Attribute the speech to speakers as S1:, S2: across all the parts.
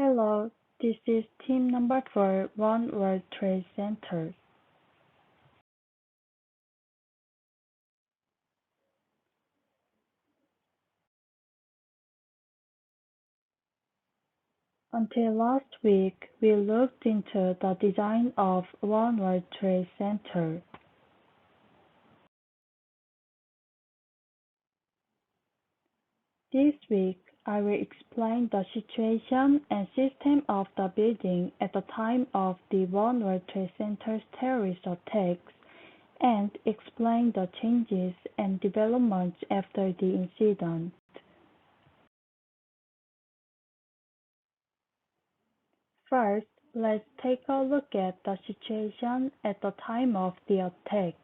S1: Hello, this is team number 4, One World Trade Center. Until last week, we looked into the design of One World Trade Center. This week, I will explain the situation and system of the building at the time of the One World Trade Center's terrorist attacks and explain the changes and developments after the incident. First, let's take a look at the situation at the time of the attack.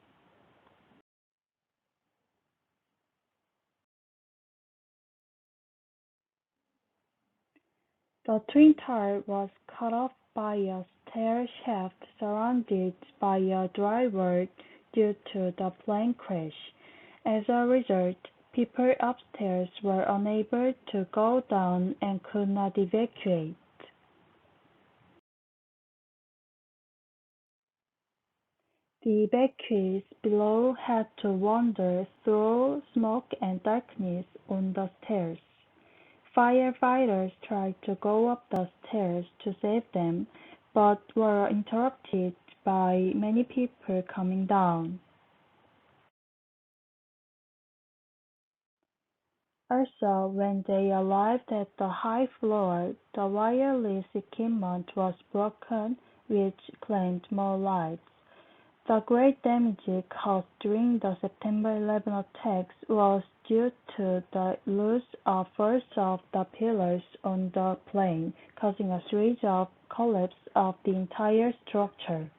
S1: The Twin Tower was cut off by a stair shaft surrounded by a drywall due to the plane crash. As a result, people upstairs were unable to go down and could not evacuate. The evacuees below had to wander through smoke and darkness on the stairs. Firefighters tried to go up the stairs to save them, but were interrupted by many people coming down. Also, when they arrived at the high floor, the wireless equipment was broken, which claimed more lives. The great damage caused during the September 11 attacks was due to the loss of force of the pillars on the plane, causing a series of collapse of the entire structure.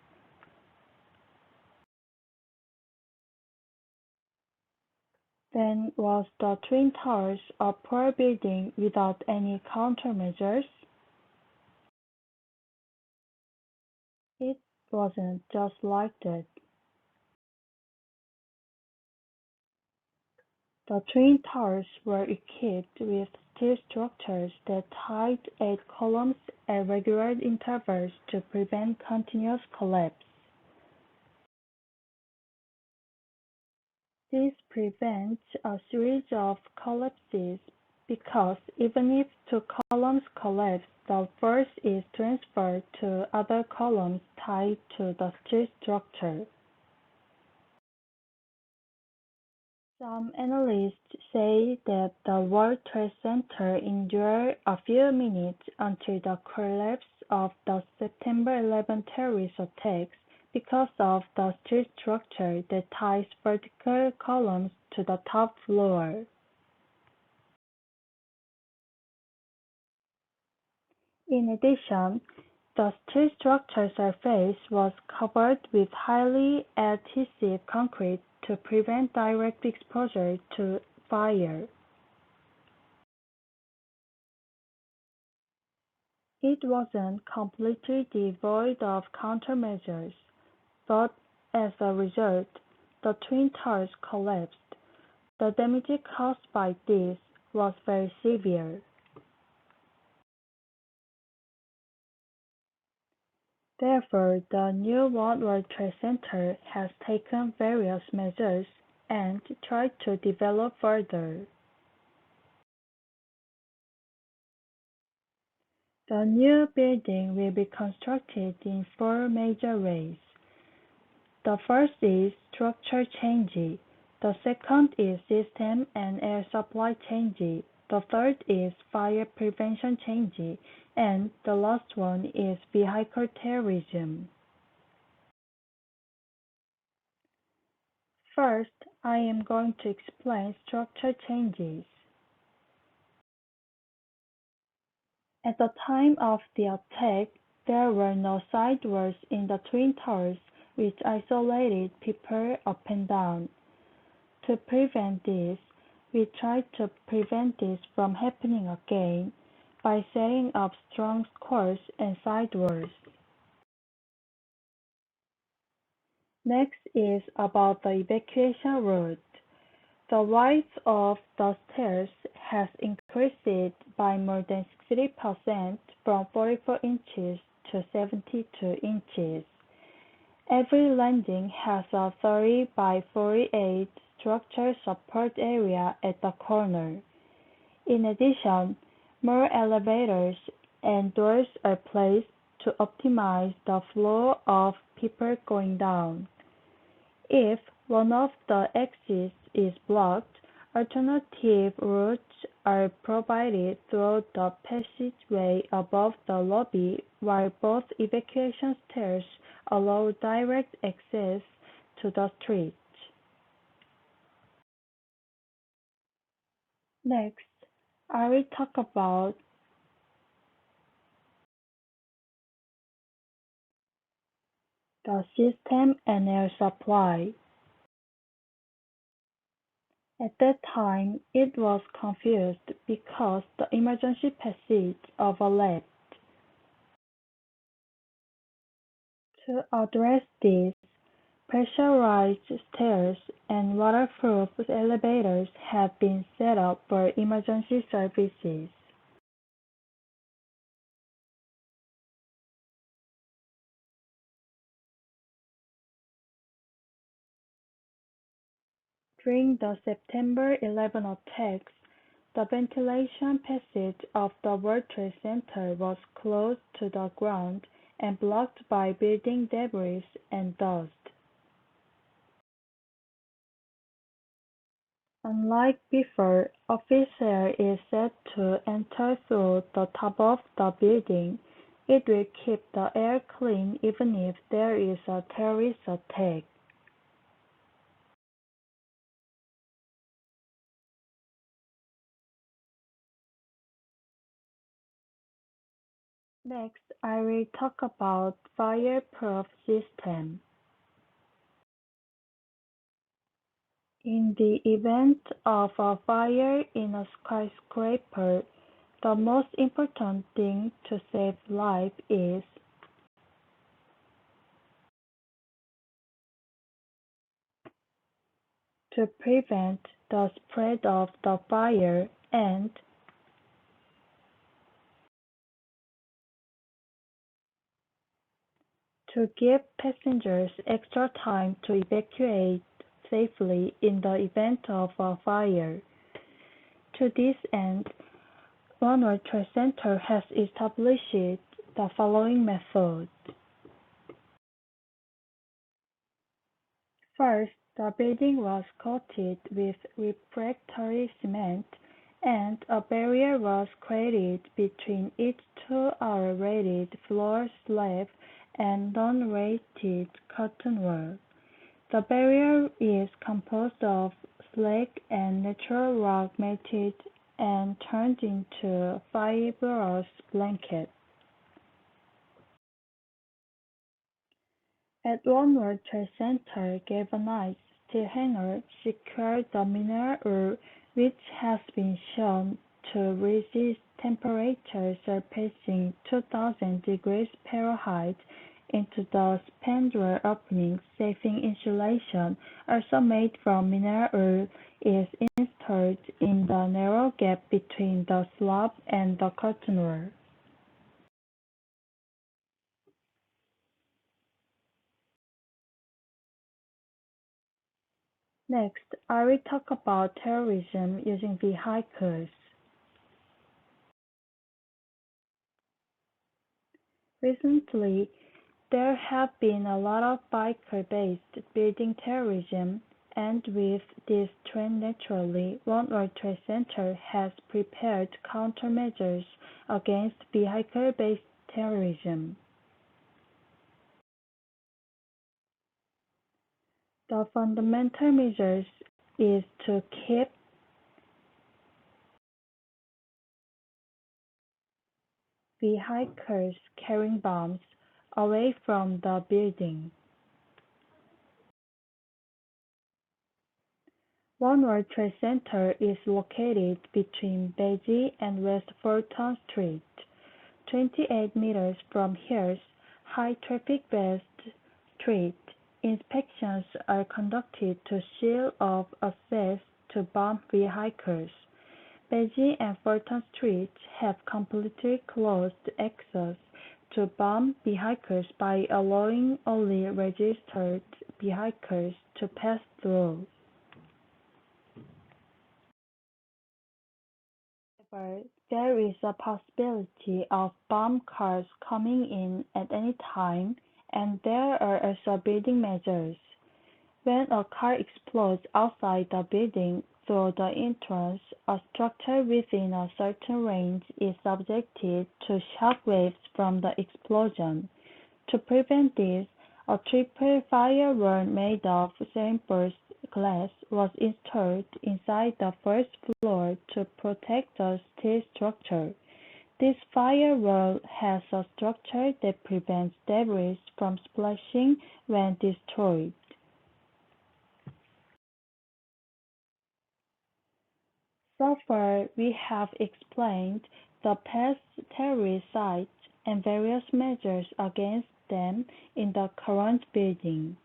S1: Then, was the Twin Towers a poor building without any countermeasures? It wasn't just like that. The Twin Towers were equipped with steel structures that tied 8 columns at regular intervals to prevent continuous collapse. This prevents a series of collapses because even if 2 columns collapse, the force is transferred to other columns tied to the steel structure. Some analysts say that the World Trade Center endured a few minutes until the collapse of the September 11 terrorist attacks because of the steel structure that ties vertical columns to the top floor. In addition, the steel structure surface was covered with highly adhesive concrete to prevent direct exposure to fire. It wasn't completely devoid of countermeasures, but as a result, the Twin Towers collapsed. The damage caused by this was very severe. Therefore, the new One World Trade Center has taken various measures and tried to develop further. The new building will be constructed in 4 major ways. The first is structure change, the second is system and air supply change, the third is fire prevention change, and the last one is vehicle terrorism. First, I am going to explain structure changes. At the time of the attack, there were no side walls in the Twin Towers which isolated people up and down. To prevent this, we tried to prevent this from happening again by setting up strong scores and side walls. Next is about the evacuation route. The width of the stairs has increased by more than 60% from 44 inches to 72 inches. Every landing has a 30 by 48 structural support area at the corner. In addition, more elevators and doors are placed to optimize the flow of people going down. If one of the exits is blocked, alternative routes are provided through the passageway above the lobby, while both evacuation stairs allow direct access to the street. Next, I will talk about the system and air supply. At that time, it was confused because the emergency passage overlapped. To address this, pressurized stairs and waterproof elevators have been set up for emergency services. During the September 11 attacks, the ventilation passage of the World Trade Center was close to the ground and blocked by building debris and dust. Unlike before, office air is set to enter through the top of the building. It will keep the air clean even if there is a terrorist attack. Next, I will talk about fireproof system. In the event of a fire in a skyscraper, the most important thing to save life is to prevent the spread of the fire and to give passengers extra time to evacuate safely in the event of a fire. To this end, One World Trade Center has established the following methods. First, the building was coated with refractory cement, and a barrier was created between each two-hour rated floor slab and non-rated curtain wall. The barrier is composed of slag and natural rock melted and turned into a fibrous blanket. At One World Trade Center, galvanized steel hanger secured the mineral wool, which has been shown to resist temperatures surpassing 2000 degrees Fahrenheit into the spandrel openings. Saving insulation, also made from mineral wool, is installed in the narrow gap between the slab and the curtain wall. Next, I will talk about terrorism using vehicles. Recently, there have been a lot of biker-based building terrorism, and with this trend naturally, One World Trade Center has prepared countermeasures against vehicle-based terrorism. The fundamental measure is to keep vehicles carrying bombs away from the building. One World Trade Center is located between Beige and West Fulton Street, 28 meters from here's high-traffic West Street. Inspections are conducted to seal off access to bomb vehicles. Beijing and Fulton Streets have completely closed access to bomb vehicles by allowing only registered vehicles to pass through. However, there is a possibility of bomb cars coming in at any time, and there are also building measures. When a car explodes outside the building through the entrance, a structure within a certain range is subjected to shock waves from the explosion. To prevent this, a triple firewall made of reinforced glass was installed inside the first floor to protect the steel structure. This firewall has a structure that prevents debris from splashing when destroyed. So far we have explained the past terrorist sites and various measures against them in the current building.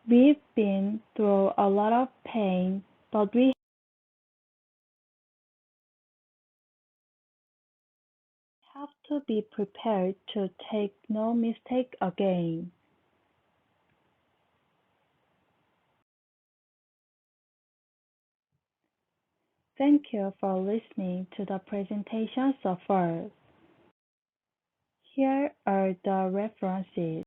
S1: We've been through a lot of pain, but we have to be prepared to take no mistake again. Thank you for listening to the presentation so far. Here are the references.